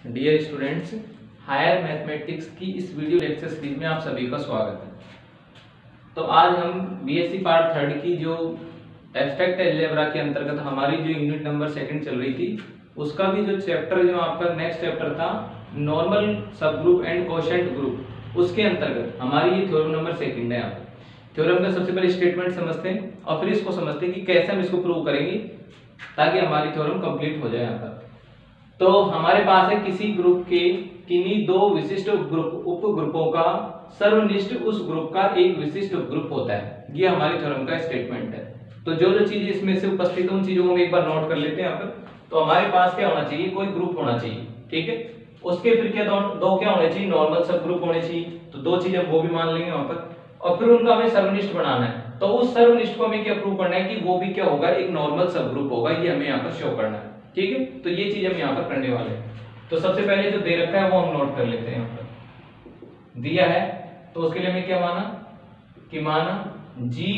Dear students, higher mathematics की इस video lecture series में आप सभी का स्वागत है। तो आज हम बीएससी पार्ट थर्ड की जो एब्स्ट्रैक्ट अलजेब्रा के अंतर्गत हमारी जो यूनिट नंबर सेकंड चल रही थी उसका भी जो चैप्टर जो आपका नेक्स्ट चैप्टर था नॉर्मल सब ग्रुप एंड कोशेंट ग्रुप, उसके अंतर्गत हमारी ये थ्योरम नंबर सेकंड है। यहाँ थ्योरम का सबसे पहले स्टेटमेंट समझते हैं और फिर इसको समझते हैं कि कैसे हम इसको प्रूव करेंगे ताकि हमारी थ्योरम कंप्लीट हो जाए। यहाँ पर तो हमारे पास है किसी ग्रुप के किन्हीं दो विशिष्ट उप ग्रुपों का सर्वनिष्ठ उस ग्रुप का एक विशिष्ट ग्रुप होता है। ये हमारी थ्योरम का स्टेटमेंट है। तो जो जो चीजें इसमें से उपस्थित है उन चीजों को हम एक बार नोट कर लेते हैं यहाँ पर। तो हमारे पास क्या होना चाहिए, कोई ग्रुप होना चाहिए, ठीक है। उसके फिर क्या दो क्या होने चाहिए, नॉर्मल सब ग्रुप होने चाहिए। तो दो चीजें वो भी मान लेंगे वहां पर, और फिर उनका हमें सर्वनिष्ठ बनाना है। तो उस सर्वनिष्ठ को हमें क्या प्रूव करना है कि वो भी क्या होगा, एक नॉर्मल सब ग्रुप होगा। ये हमें यहाँ पर शो करना है, ठीक है। तो ये चीज हम यहाँ पर करने वाले हैं। तो सबसे पहले जो दे रखा है वो हम नोट कर लेते हैं। यहाँ पर दिया है तो उसके लिए हमें क्या माना कि माना जी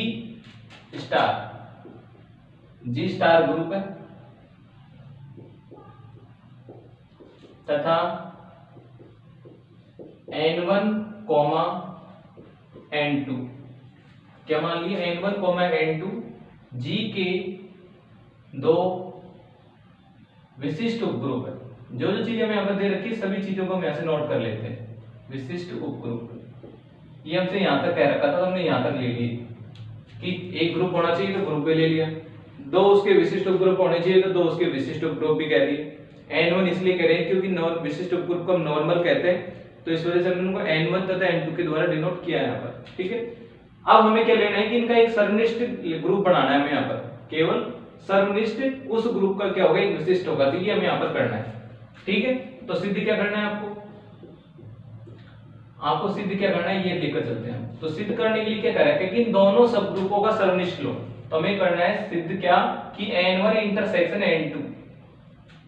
स्टार ग्रुप है तथा n1, n2 क्या मान लिया, n1, n2 जी के दो विशिष्ट उपग्रुप है। जो जो चीजें हमें यहाँ पर दे रखी है सभी चीजों को हम यहाँ से नोट कर लेते हैं। विशिष्ट उपग्रुप ये हमसे यहाँ तक कह रखा था, तो हमने यहाँ तक ले ली कि एक ग्रुप होना चाहिए तो ग्रुप भी ले लिया, दो उसके विशिष्ट उपग्रुप होने चाहिए तो दो उसके विशिष्ट उपग्रुप भी कह दिए। n1 इसलिए कह रहे हैं क्योंकि विशिष्ट उपग्रुप को हम नॉर्मल कहते हैं, तो इस वजह से हमने उनको n1 तथा n2 के द्वारा डिनोट किया है यहाँ पर, ठीक है। अब हमें क्या लेना है कि इनका एक सर्वनिष्ठ ग्रुप बनाना है हमें यहाँ पर। केवल सर्वनिष्ठ उस ग्रुप का क्या होगा, एक विशिष्ट होगा। तो ये हमें यहाँ पर करना है, ठीक है। तो सिद्ध क्या करना है आपको सिद्ध क्या करना है ये लेकर चलते हैं। तो सिद्ध करने के लिए क्या करें कि इन दोनों सब ग्रुपों का सर्वनिष्ठ लो। तो हमें करना है सिद्ध क्या कि n1 इंटरसेक्शन n2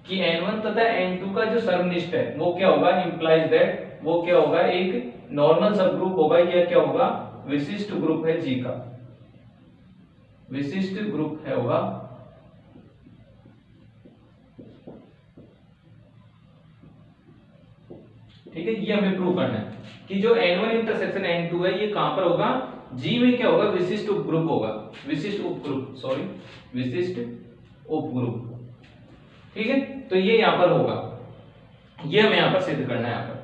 कि n1 तथा n2 का जो सर्वनिष्ठ है वो क्या होगा, इंप्लाइज दैट वो क्या होगा, एक नॉर्मल सब ग्रुप होगा। यह क्या होगा, विशिष्ट ग्रुप है जी का, विशिष्ट ग्रुप है होगा। ठीक है, ये हमें प्रूव करना है कि जो n1 इंटरसेक्शन n2 है ये कहां पर होगा, जी में क्या होगा, विशिष्ट उपग्रुप होगा, विशिष्ट उपग्रुप, ठीक है। तो ये यहां पर होगा, ये हमें यहां पर सिद्ध करना है यहाँ पर।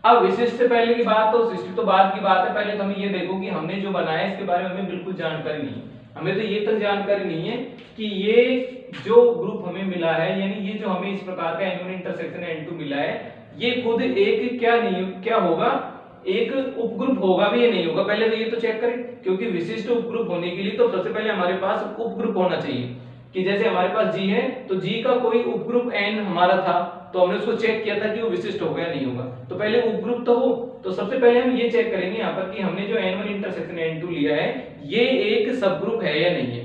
अब विशिष्ट से पहले की बात, तो विशिष्ट तो बाद की बात है। पहले तो हमें ये देखो कि हमने जो बनाया है इसके बारे में हमें बिल्कुल जानकारी नहीं है। हमें तो ये तक जानकारी नहीं है कि ये जो ग्रुप हमें मिला है, यानी ये जो हमें इस प्रकार का n1 इंटरसेक्शन n2 मिला है, ये खुद एक क्या होगा, एक उपग्रुप होगा भी या नहीं होगा। पहले तो ये तो चेक करें, क्योंकि विशिष्ट उपग्रुप होने के लिए तो सबसे पहले हमारे पास उपग्रुप होना चाहिए। कि जैसे हमारे पास जी है तो जी का कोई उपग्रुप n हमारा था, तो हमने उसको चेक किया था कि वो विशिष्ट होगा या नहीं होगा। तो पहले उपग्रुप तो हो, तो सबसे पहले हम ये चेक करेंगे यहाँ पर कि हमने जो n1 इंटरसेक्शन n2 लिया है ये एक सबग्रुप है या नहीं है।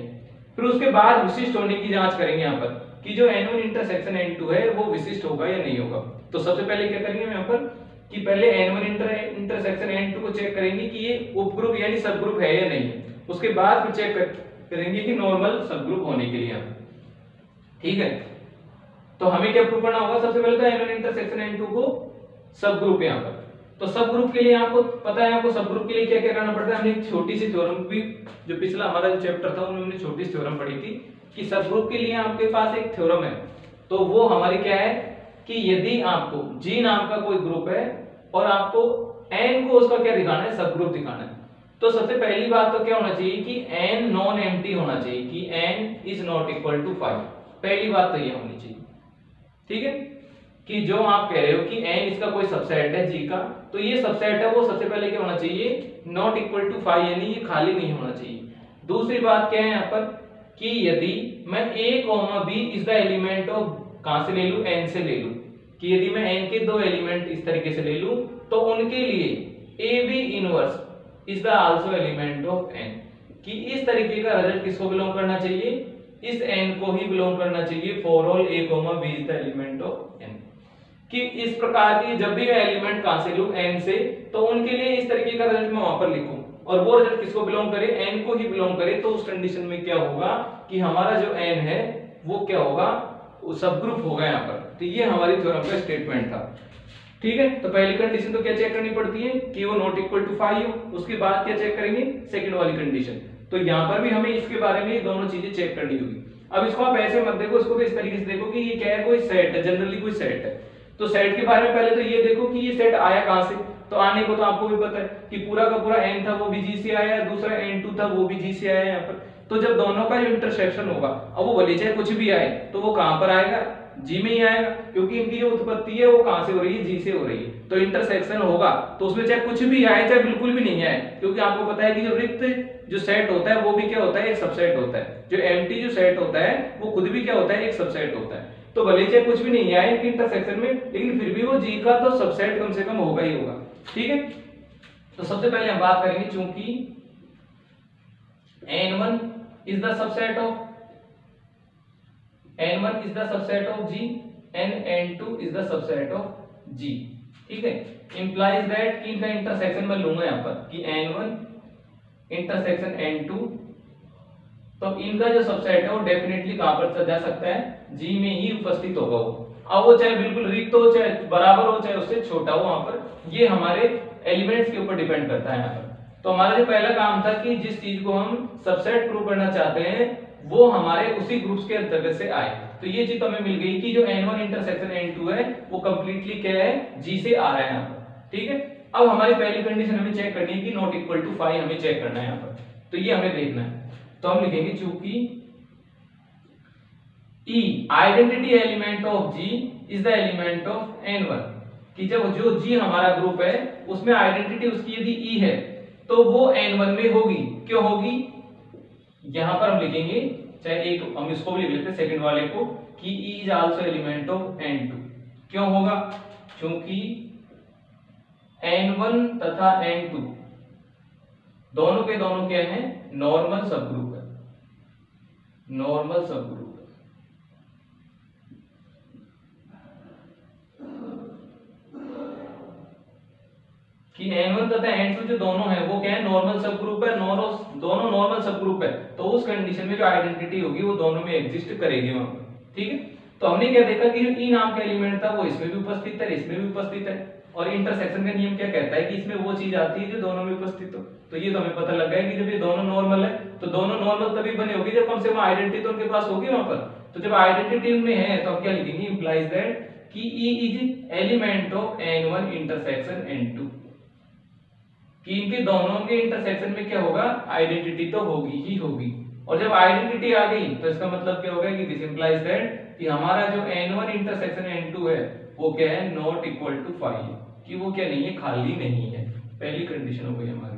फिर उसके बाद विशिष्ट होने की जांच करेंगे यहाँ पर कि जो n1 इंटरसेक्शन n2 है वो विशिष्ट होगा या नहीं होगा। तो सबसे पहले क्या करेंगे हम यहाँ पर कि पहले n1 इंटरसेक्शन n2 को चेक करेंगे कि ये उपग्रुप यानी सबग्रुप है या नहीं है। उसके बाद फिर चेक करेंगे कि नॉर्मल सबग्रुप होने के लिए, ठीक है। तो हमें क्या प्रूव करना होगा, सबसे पहले तो n1 इंटरसेक्शन n2 को सबग्रुप यहाँ पर। तो सबग्रुप के लिए आपको पता है, आपको सबग्रुप के लिए क्या क्या करना पड़ता है। हमने एक छोटी सी थ्योरम भी, जो पिछला हमारा जो चैप्टर था उन्होंने छोटी सी थ्योरम पढ़ी थी कि सबग्रुप के लिए आपके पास एक थ्योरम है। तो वो हमारी क्या है कि यदि आपको जी नाम का कोई ग्रुप है और आपको n को उसका क्या दिखाना है, सबग्रुप दिखाना है, तो सबसे पहली बात तो क्या होना चाहिए कि n नॉन एम्प्टी होना चाहिए कि n is not equal to 5। पहली बात तो ये होनी चाहिए, ठीक है। कि जो आप कह रहे हो कि n इसका कोई सबसेट है जी का, तो ये सबसेट है वो सबसे पहले क्या होना चाहिए, नॉट इक्वल टू 5, यानी ये खाली नहीं होना चाहिए। दूसरी बात क्या है यहाँ पर कि यदि मैं a, b is the element of, कहां से ले लूं, n से ले लूं, कि यदि मैं n के दो एलिमेंट इस तरीके से ले लूं तो उनके लिए ab inverse is the also element of n, कि इस तरीके का रिजल्ट किसको बिलोंग करना चाहिए, इस n को ही बिलोंग करना चाहिए for all a, b is the element of n। कि इस प्रकार की जब भी मैं एलिमेंट कहां से लूं, n से, तो उनके लिए इस तरीके का रिजल्ट मैं वहां पर लिखूं और वो रिजल्ट किसको बिलोंग करे, n को ही बिलोंग करे। तो उस कंडीशन में क्या होगा कि हमारा जो n है वो क्या होगा, सब ग्रुप होगा यहाँ पर। तो ये हमारी थ्योरम का स्टेटमेंट था। ठीक है, तो पहली कंडीशन तो क्या चेक करनी पड़ती है कि वो नॉट इक्वल टू 5 हो। उसके बाद क्या चेक करेंगे, सेकंड वाली कंडीशन। तो यहाँ पर भी हमें इसके बारे में दोनों चीजें चेक करनी होगी। अब इसको आप ऐसे मत देखो, इसको इस तरीके से देखो कि ये क्या है, कोई सेट है, जनरली कोई सेट है। तो सेट के बारे में पहले तो ये देखो कि ये सेट आया कहां से। तो आने को तो आपको भी पता है कि पूरा का पूरा n था वो भी G से आया, दूसरा n2 था वो भी G से आया यहाँ पर। तो जब दोनों का जो इंटरसेक्शन होगा, अब वो भले चाहे कुछ भी आए, तो वो कहां पर आएगा, G में ही आएगा, क्योंकि इनकी जो उत्पत्ति है वो कहां से हो रही है, G से हो रही है। तो इंटरसेक्शन होगा तो उसमें चाहे कुछ भी आए चाहे बिल्कुल भी नहीं आए, क्योंकि आपको पता है कि जो रिक्त जो सेट होता है वो भी क्या होता है, एक सबसेट होता है। जो एम्प्टी जो सेट होता है वो खुद भी क्या होता है, एक सबसेट होता है। तो भले चाहे कुछ भी नहीं आए इनके इंटरसेक्शन में, लेकिन फिर भी वो G का तो सबसेट कम से कम होगा ही होगा। ठीक है, तो सबसे पहले हम बात करेंगे, चूंकि n1 is the subset of G and n2 is the subset of G। ठीक है, implies that कि इनका इंटरसेक्शन मैं लूंगा यहाँ पर कि n1 इंटरसेक्शन n2, तो इनका जो सबसेट है वो डेफिनेटली कहां पर जा सकता है, G में ही उपस्थित होगा वो। अब वो चाहे बिल्कुल रिक्त हो, चाहे बराबर हो, चाहे उससे छोटा हो, वहां पर ये हमारे एलिमेंट्स के ऊपर डिपेंड करता है यहाँ पर। तो हमारा जो पहला काम था कि जिस चीज को हम सबसेट प्रूव करना चाहते हैं वो हमारे उसी ग्रुप्स के अंतर्गत से आए। तो ये चीज तो हमें मिल गई कि जो n1 इंटरसेक्शन n2 है वो कंप्लीटली क्या है, G से आ रहा है यहाँ पर। ठीक है, अब हमारी पहली कंडीशन हमें चेक करनी है कि नॉट इक्वल टू 5 हमें चेक करना है यहाँ पर। तो ये हमें देखना है। तो हम लिखेंगे चूंकि E identity element of G is the element of n1, कि जब जो G हमारा ग्रुप है उसमें आइडेंटिटी उसकी यदि E है तो वो n1 में होगी। क्यों होगी, यहां पर हम लिखेंगे, चाहे एक हम इसको भी लिख लेते हैं सेकंड वाले को, कि E is also element of n2। क्यों होगा, क्योंकि n1 तथा n2 दोनों के दोनों क्या है, नॉर्मल सबग्रुप है, नॉर्मल सबग्रुप है। कि n1 तथा n2 जो दोनों है वो क्या है, नॉर्मल सबग्रुप है, दोनों नॉर्मल सबग्रुप है। तो उस कंडीशन में जो आइडेंटिटी होगी वो दोनों में एग्जिस्ट करेगी वहां पर। ठीक है, तो हमने क्या देखा कि जो E नाम का एलिमेंट था वो इसमें भी उपस्थित है, इसमें भी उपस्थित है। और इंटरसेक्शन का नियम क्या कहता है कि इसमें वो चीज आती है जो दोनों में उपस्थित हो। तो ये तो हमें पता लग गया कि जब ये दोनों नॉर्मल है तो दोनों नॉर्मल तभी बने होगी जब कम से कम आइडेंटिटी तो उनके पास होगी वहां पर। तो जब आइडेंटिटी उनमें है तो हम क्या लिखेंगे, इंप्लाइज दैट कि E is element of n1 intersection n2, कि इनके दोनों के इंटरसेक्शन में क्या होगा, आइडेंटिटी तो होगी ही होगी। और जब आइडेंटिटी आ गई तो इसका मतलब क्या होगा कि दिस इंप्लाइज दैट कि हमारा जो n1 इंटरसेक्शन n2 है वो क्या है, नॉट इक्वल टू 5, कि वो क्या नहीं है, खाली नहीं है। पहली कंडीशन हो गई हमारी,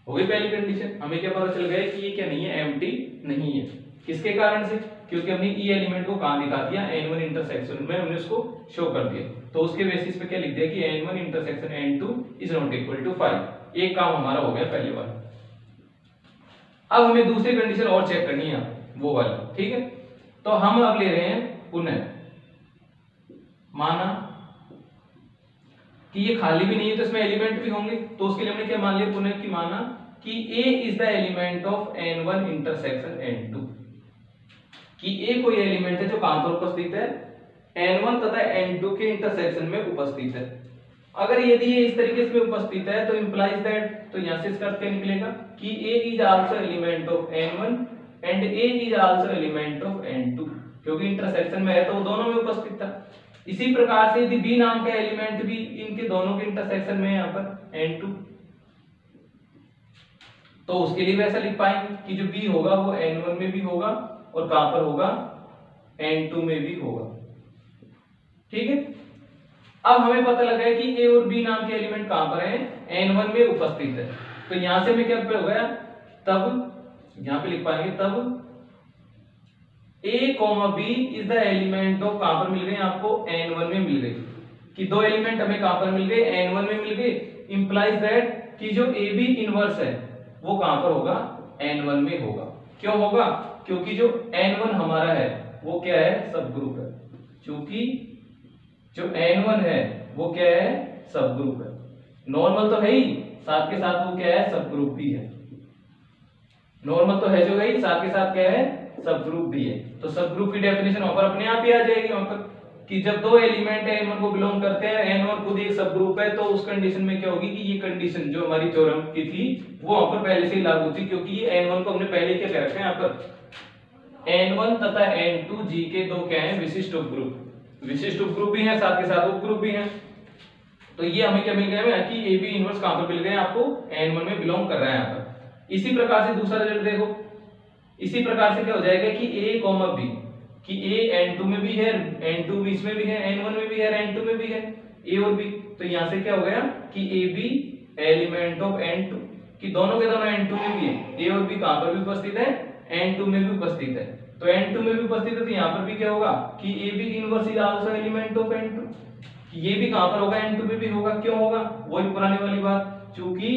हो गई पहली कंडीशन। हमें क्या पता चल गया कि ये क्या नहीं है, एम्प्टी नहीं है। किसके कारण से, क्योंकि हमने E एलिमेंट को कहां दिखा दिया, n1 इंटरसेक्शन में हमने उसको शो कर दिया। तो उसके बेसिस पे क्या लिख दिया कि n1 intersection n2 is not equal to 5। एक काम हमारा हो गया पहले वाला। अब हमें दूसरी कंडीशन और चेक करनी है, वो वाली। ठीक है, तो हम अब ले रहे हैं पुनः, माना कि ये खाली भी नहीं है तो इसमें एलिमेंट भी होंगे। तो उसके लिए हमने क्या मान लिया पुनः, कि माना कि A is the element of n1 intersection n2, कि A कोई एलिमेंट है जो कहां पर उपस्थित है, n1 तथा n2 के इंटरसेक्शन में उपस्थित है। अगर यदि ये इस तरीके से उपस्थित है तो इंप्लाइज दैट, तो यहां से इसका अर्थ क्या निकलेगा कि A is also element of n1 and A is also element of n2, क्योंकि इंटरसेक्शन में है तो वो दोनों में उपस्थित था। इसी प्रकार से यदि B नाम का एलिमेंट भी इनके दोनों के इंटरसेक्शन में है यहाँ पर n2, तो उसके लिए वैसा लिख पाएंगे कि जो B होगा वो n1 में भी होगा और कहां पर होगा, n2 में भी होगा। ठीक है, अब हमें पता लगा है कि A और B नाम के एलिमेंट कहां पर हैं, n1 में उपस्थित है। तो यहां से मैं क्या हो गया, तब यहां पे लिख पाएंगे, तब A, B is the element of, कहां पर मिल गए आपको, n1 में मिल गए। कि दो एलिमेंट हमें कहां पर मिल गए, n1 में मिल गए। इंप्लाइज दैट कि जो AB इनवर्स है वो कहां पर होगा, n1 में होगा। क्यों होगा, क्योंकि जो n1 हमारा है वो क्या है, सब ग्रुप है। क्योंकि जो n1 है वो क्या है, सब ग्रुप है। नॉर्मल तो है ही, साथ के साथ वो क्या है, सब ग्रुप भी है। नॉर्मल तो है जो है ही, साथ के साथ क्या है, सब ग्रुप भी है। तो सब ग्रुप की डेफिनेशन वहां पर अपने आप ही आ जाएगी वहां पर कि जब दो एलिमेंट है n1 को बिलोंग करते हैं, n1 खुद एक सब ग्रुप है, तो उस कंडीशन में क्या होगी कि ये कंडीशन जो हमारी थ्योरम की थी वो वहां पर पहले से ही लागू थी, क्योंकि ये n1 को हमने पहले क्या कह रखा है यहाँ पर n1 तथा n2 जी के दो क्या है विशिष्ट उपग्रुप, विशिष्ट उपग्रुप भी है साथ के साथ उपग्रुप भी है। तो ये हमें क्या मिल गया कि ए बी इनवर्स कहां पर मिल गया आपको n1 में बिलोंग कर रहा है यहाँ पर। इसी प्रकार से दूसरा रिजल्ट देखो, इसी प्रकार से क्या हो जाएगा कि a कॉमा b कि a n2 में भी है, n2 भी इसमें भी है, n1 में भी है, n2 में भी है, a और b। तो यहां से क्या हो गया कि a b element of n2 कि दोनों के दोनों n2 में भी है, a और b कहां पर भी उपस्थित है n2 में भी उपस्थित है। तो n2 में भी उपस्थित है तो यहां पर भी क्या होगा कि a b inverse is also element of n2, ये भी कहां पर होगा n2 में भी होगा। क्यों होगा, वही पुरानी वाली बात, क्योंकि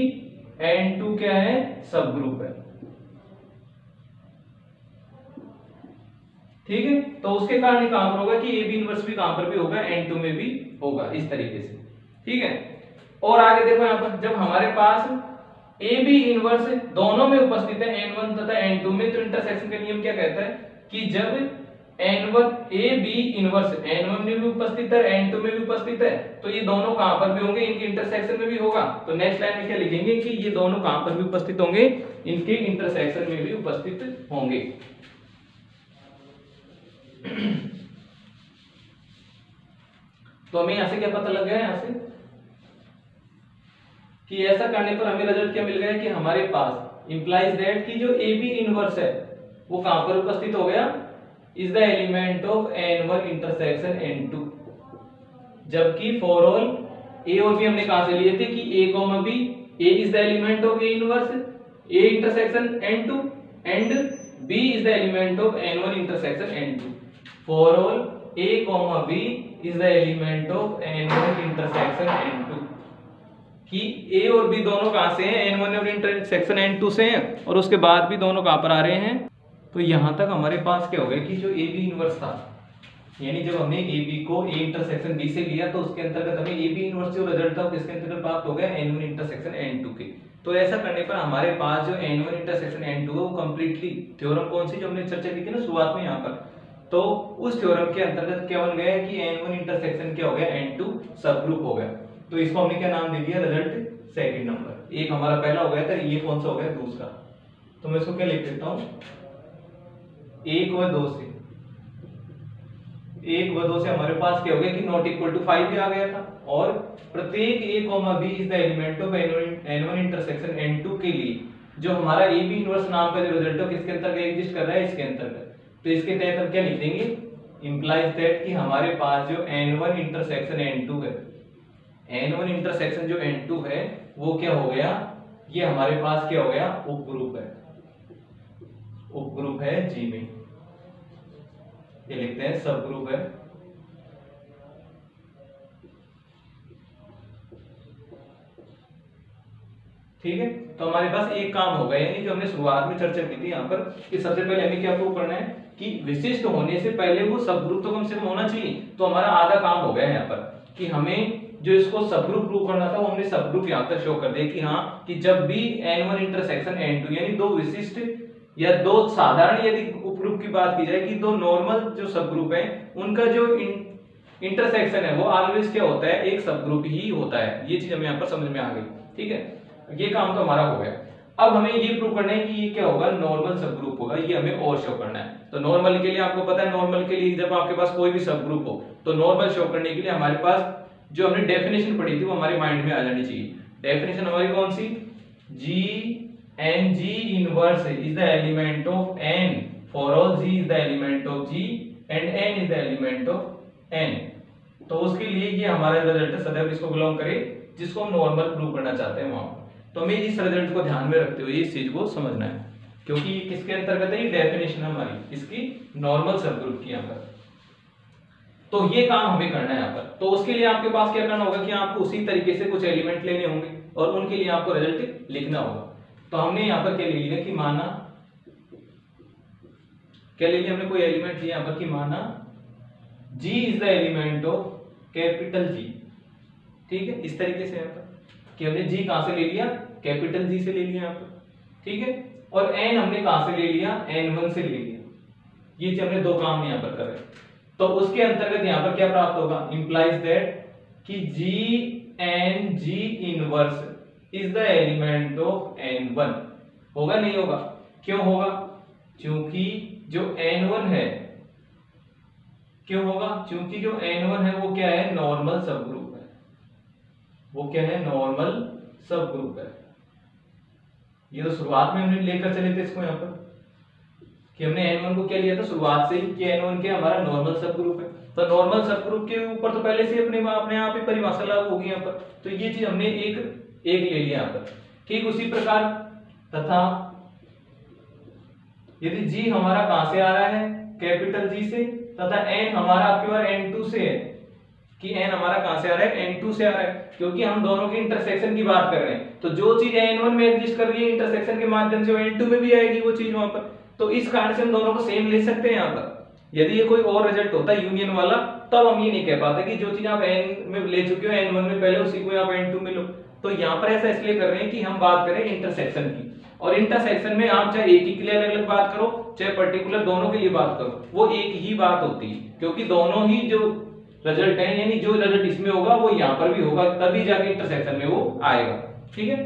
n2 क्या है सब ग्रुप है, ठीक है। तो उसके कारण कहां पर होगा कि ए बी इनवर्स भी कहां पर भी होगा n2 में भी होगा, इस तरीके से, ठीक है। और आगे देखो यहां पर जब हमारे पास ए बी इनवर्स दोनों में उपस्थित है n1 तथा n2 में, तो इंटरसेक्शन का नियम क्या कहता है कि जब n1 A B inverse n1 में भी उपस्थित है n2 में भी उपस्थित है, तो ये दोनों कहां पर भी होंगे, इनके इंटरसेक्शन में भी होगा। तो नेक्स्ट लाइन में क्या लिखेंगे कि ये दोनों कहां पर भी उपस्थित होंगे, इनके इंटरसेक्शन में भी उपस्थित होंगे। तो हमें यहां से क्या पता लग गया, यहां से कि ऐसा करने पर हमें रिजल्ट क्या मिल गया कि हमारे पास इंप्लाइज दैट कि जो ए बी इनवर्स है वो कहां पर उपस्थित हो गया, is the element of n1 intersection n2। जबकि फॉर ऑल ए और बी हमने कहां से लिए थे कि a comma b, a is the element of a inverse a intersection n2 and b is the element of n1 intersection n2। For all a comma b is the element of n1 intersection n2 कि a और b दोनों कहां से हैं, n1 और intersection n2 से हैं, और उसके बाद भी दोनों कहां पर आ रहे हैं। तो यहां तक हमारे पास क्या हो गया कि जो ए बी इनवर्स था, यानी जब हमने ए बी को ए इंटरसेक्शन बी से लिया तो उसके अंतर्गत हमें ए बी इनवर्स जो रिजल्ट था किसके अंतर्गत प्राप्त हो गया, n1 इंटरसेक्शन n2 के। तो ऐसा करने पर हमारे पास जो n1 इंटरसेक्शन n2 है वो कंप्लीटली थ्योरम कौन सी जो हमने चर्चा की थी ना शुरुआत में यहाँ पर, तो उस थ्योरम के अंतर्गत क्या बन गया कि n1 इंटरसेक्शन क्या हो गया n2 सब ग्रुप हो गया। तो इसको हमने क्या नाम दे दिया, रिजल्ट सेकंड नंबर। एक हमारा पहला हो गया था, ये कौन सा हो गया दूसरा। तो मैं इसको क्या लिख देता हूं, 1 व 2 से, 1 व 2 से हमारे पास क्या हो गया कि नॉट इक्वल टू 5 भी आ गया था, और प्रत्येक a comma b is the element of n1 intersection n2 के लिए जो हमारा a b इनवर्स नाम का जो रिजल्ट है किसके अंतर्गत एग्जिस्ट कर रहा है, इसके अंतर्गत। तो इसके तहत हम क्या लिख देंगे, इंप्लाइज दैट कि हमारे पास जो n1 इंटरसेक्शन n2 है, n1 इंटरसेक्शन जो n2 है वो क्या हो गया, ये हमारे पास क्या हो गया उपग्रुप है, उपग्रुप है जी में, ये लिखते हैं सब ग्रुप है। ठीक है, तो हमारे पास एक काम हो गया, यानी जो हमने शुरुआत में चर्चा की थी यहाँ पर कि सबसे पहले हमें क्या प्रूव करना है कि विशिष्ट होने से पहले वो सब ग्रुप तो कम से कम होना चाहिए। तो हमारा आधा काम हो गया है यहाँ पर कि हमें जो इसको सब ग्रुप प्रूव करना था वो हमने सब ग्रुप यहाँ तक शो कर दिया कि हाँ कि जब भी n1 इंटरसेक्शन n2 यानी दो विशिष्ट या दो साधारण यदि उपग्रुप की बात की जाए कि दो नॉर्मल जो सब ग्रुप है उनका जो इंटरसेक्शन है वो ऑलवेज क्या होता है, एक सब ग्रुप ही होता है। ये चीज हमें यहाँ पर समझ में आ गई। ठीक है, ये काम तो हमारा हो गया। अब हमें ये प्रूव करना है कि ये क्या होगा, नॉर्मल सब ग्रुप होगा, ये हमें और शो करना है। तो नॉर्मल के लिए आपको पता है, नॉर्मल के लिए जब आपके पास कोई भी सब ग्रुप हो तो नॉर्मल शो करने के लिए हमारे पास जो हमने डेफिनेशन पढ़ी थी वो हमारे माइंड में आ जानी चाहिए। डेफिनेशन हमारी कौन सी, G N G inverse is the element of n for all g is the element of g and n is the element of n। तो उसके लिए ये हमारा रिजल्ट सदैव इसको बिलोंग करे जिसको हम नॉर्मल प्रूव करना चाहते हैं वहां। तो हमें इस रिजल्ट को ध्यान में रखते हुए इस चीज को समझना है, क्योंकि ये किसके अंतर्गत है, ये डेफिनेशन हमारी इसकी नॉर्मल सब ग्रुप की यहाँ पर। तो ये काम हमें करना है यहाँ पर। तो उसके लिए आपके पास क्या करना होगा कि आपको उसी तरीके से कुछ एलिमेंट लेने होंगे और उनके लिए आपको रिजल्ट लिखना होगा। तो हमने यहाँ पर क्या ले लिया कि माना, क्या ले लिया हमने, कोई एलिमेंट लिया यहाँ पर कि माना G is the element of capital G। ठीक है, इस तरीके से यहाँ पर कि हमने G कहां से ले लिया, कैपिटल G से ले लिया यहाँ पर। ठीक है, और N हमने कहां से ले लिया, N1 से ले लिया। ये चीज हमने दो काम यहाँ पर कर रहे हैं। तो उसके अंतर्गत यहाँ पर क्या प्राप्त होगा, इंप्लाइज दैट कि G inverse is the element of N1। होगा नहीं होगा? क्यों होगा? क्योंकि जो N1 है, क्यों होगा? क्योंकि जो N1 है वो क्या है, नॉर्मल सब ग्रुप है। वो क्या है, नॉर्मल सब ग्रुप है। ये तो शुरुआत में हमने लेकर चले थे इसको यहाँ पर कि हमने N1 को क्या लिया था शुरुआत से ही कि N1 क्या हमारा नॉर्मल सब ग्रुप है। तो नॉर्मल सब ग्रुप के ऊपर तो पहले से अपने आप ही परिभाषा लागू होगी यहाँ पर। तो ये चीज हमने एक ले लिया यहाँ पर। ठीक उसी प्रकार तथा यदि G हमारा कहां से आ रहा है, कैपिटल G से, तथा N हमारा आपके बार N2 से है कि N हमारा कहां से आ रहा है, N2 से आ रहा है, क्योंकि हम दोनों की इंटरसेक्शन की बात कर रहे हैं। तो जो चीज N1 में एग्जिस्ट कर रही है इंटरसेक्शन के माध्यम से, वो N2 में भी आएगी वो चीज वहां पर। तो इस कारण से हम दोनों को सेम ले सकते हैं यहाँ पर। यदि ये कोई और रिजल्ट होता है यूनियन वाला, तब हम ये नहीं कह पाते कि जो चीज आप N में ले चुके हो N1 में पहले, उसी को आप N2 में लो। तो यहाँ पर ऐसा इसलिए कर रहे हैं कि हम बात करें इंटरसेक्शन की, और इंटरसेक्शन में आप चाहे एक ही के लिए अलग अलग बात करो, चाहे पर्टिकुलर दोनों के लिए बात करो, वो एक ही बात होती है, क्योंकि दोनों ही जो रिजल्ट है, यानी जो रिजल्ट इसमें होगा वो यहाँ पर भी होगा, तभी जाके इंटरसेक्शन में वो आएगा। ठीक है,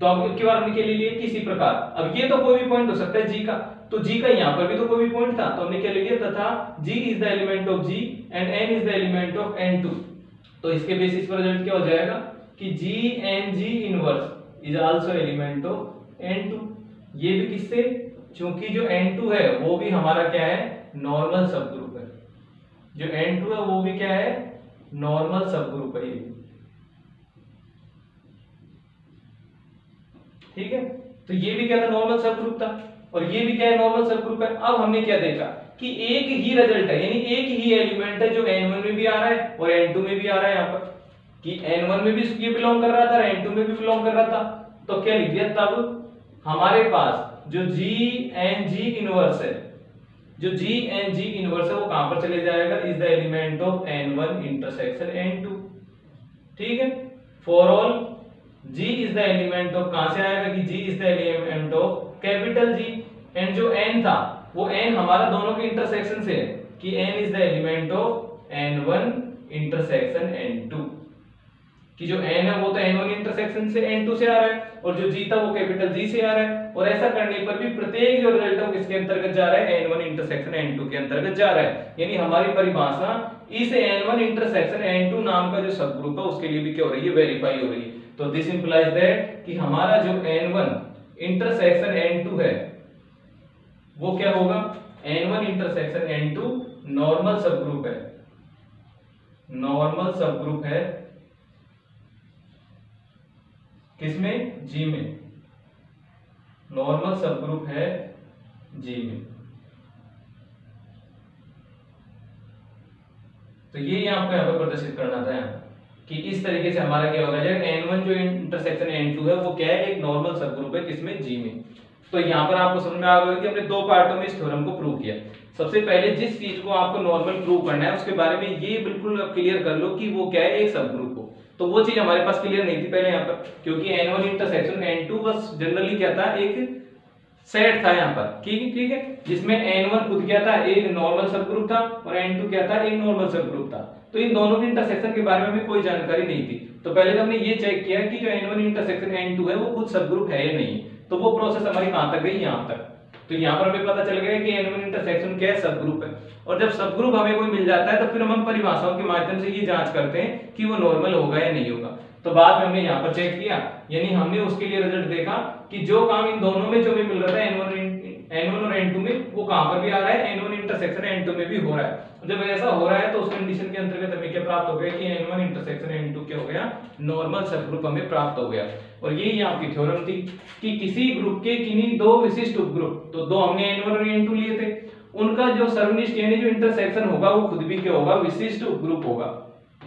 तो अब इसके बारे में के लिए किसी प्रकार, अब ये तो कोई भी पॉइंट हो सकता है G का, तो G का यहाँ पर भी तो कोई भी पॉइंट था, तो हमने क्या ले लिया, तथा G is the element of G and N is the element of N2। तो इसके बेसिस पर रिजल्ट क्या हो जाएगा कि G inverse is also element of N2। ये भी किससे, क्योंकि जो N2 है वो भी हमारा क्या है, नॉर्मल सब ग्रुप है। जो N2 है वो भी क्या है, नॉर्मल सब ग्रुप है। ठीक है, तो ये भी क्या था, नॉर्मल सब ग्रुप था, और ये भी क्या है, नॉर्मल सब ग्रुप है। अब हमने क्या देखा कि एक ही रिजल्ट है, यानी एक ही एलिमेंट है जो N1 में भी आ रहा है और N2 में भी आ रहा है यहाँ पर, कि N1 में भी ये बिलोंग कर रहा था, N2 में भी बिलोंग कर रहा था। तो क्या लिख दिया, तब हमारे पास जो G इनवर्स है, जो G इनवर्स है वो कहां पर चले जाएगा, is the element of N1 intersection N2। ठीक है, for all G is the element of, कहां से आएगा कि G is the element of capital G, and जो N था वो N हमारा दोनों के इंटरसेक्शन से है कि N is the element of N1 intersection N2, कि जो N है वो तो N1 इंटरसेक्शन से N2 से आ रहा है, और जो G था वो कैपिटल G से आ रहा है। और ऐसा करने पर भी प्रत्येक जो रिजल्ट है वो किसके अंतर्गत जा रहा है, N1 इंटरसेक्शन N2 के अंतर्गत जा रहा है। यानी हमारी परिभाषा इस N1 इंटरसेक्शन N2 नाम का जो सब ग्रुप है उसके लिए भी क्या हो रही है, वेरीफाई हो रही है। तो दिस इंप्लाइज दैट कि हमारा जो N1 इंटरसेक्शन N2 है वो क्या होगा, N1 इंटरसेक्शन N2 नॉर्मल सब ग्रुप है, नॉर्मल सब ग्रुप है किसमें, G में, नॉर्मल सब ग्रुप है G में। तो ये आपको यहाँ पर प्रदर्शित करना था कि इस तरीके से हमारा क्या होगा, N1 जो इंटरसेक्शन N2 है वो क्या है, एक नॉर्मल सब ग्रुप है किसमें, G में। तो यहाँ पर आपको समझ में आ गया कि हमने दो पार्टों में इस थ्योरम को प्रूव किया। सबसे पहले जिस चीज को आपको नॉर्मल प्रूव करना है उसके बारे में ये बिल्कुल क्लियर कर लो कि वो क्या है, एक सब ग्रुप हो। तो वो चीज हमारे पास क्लियर नहीं थी पहले यहाँ पर, क्योंकि N1 इंटरसेक्शन N2 बस जनरली क्या था, एक सेट था यहाँ पर, ठीक है, जिसमें N1 खुद क्या था, एक नॉर्मल सब ग्रुप था, और N2 क्या था, एक नॉर्मल सब ग्रुप था। तो इन दोनों के इंटरसेक्शन के बारे में हमें कोई जानकारी नहीं थी। तो पहले तो हमने ये चेक किया कि जो N1 इंटरसेक्शन N2 है वो खुद सब ग्रुप है या नहीं। तो वो प्रोसेस हमारी कहां तक गई, यहाँ तक। तो यहाँ पर हमें पता चल गया कि N1 इंटरसेक्शन क्या है, सब ग्रुप है। और जब सब ग्रुप हमें कोई मिल जाता है तो फिर हम परिभाषाओं के माध्यम से ये जांच करते हैं कि वो नॉर्मल होगा या नहीं होगा। तो बाद में हमने यहाँ पर चेक किया, यानी हमने उसके लिए रिजल्ट देखा कि जो काम इन दोनों में जो हमें मिल रहा था N1 और N2 में, वो कहां पर भी आ रहा है, N1 इंटरसेक्शन N2 में भी हो रहा है। जब ऐसा हो रहा है तो उस कंडीशन के अंतर्गत हमें क्या प्राप्त हो गया कि N1 इंटरसेक्शन N2 क्या हो गया, नॉर्मल सब ग्रुप हमें प्राप्त हो गया। और यही आपकी थ्योरम थी कि किसी ग्रुप के किन्हीं दो विशिष्ट उपग्रुप, तो दो हमने N1 और N2 लिए थे, उनका जो सर्वनिष्ठ यानी जो इंटरसेक्शन होगा वो खुद भी क्या होगा, विशिष्ट उपग्रुप होगा।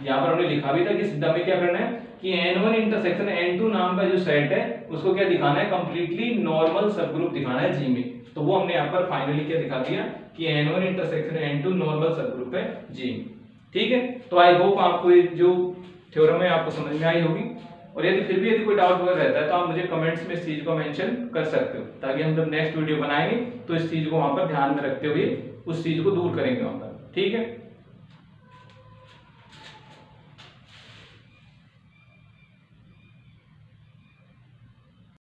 यहाँ पर हमने लिखा भी था कि सिद्धा में क्या करना है कि N1 इंटरसेक्शन N2 नाम का जो सेट है उसको क्या दिखाना है, कंप्लीटली नॉर्मल सब ग्रुप दिखाना है G में। तो वो हमने यहाँ पर फाइनली क्या दिखा दिया कि N1 इंटरसेक्शन N2 नॉर्मल सब ग्रुप है G। ठीक है, तो आई होप आपको ये जो थ्योरम है आपको समझ में आई होगी। और यदि फिर भी यदि कोई डाउट वगैरह रहता है तो आप मुझे कमेंट्स में इस चीज को मेंशन कर सकते हो, ताकि हम जब नेक्स्ट वीडियो बनाएंगे तो इस चीज को वहां पर ध्यान में रखते हुए उस चीज को दूर करेंगे वहां पर। ठीक है,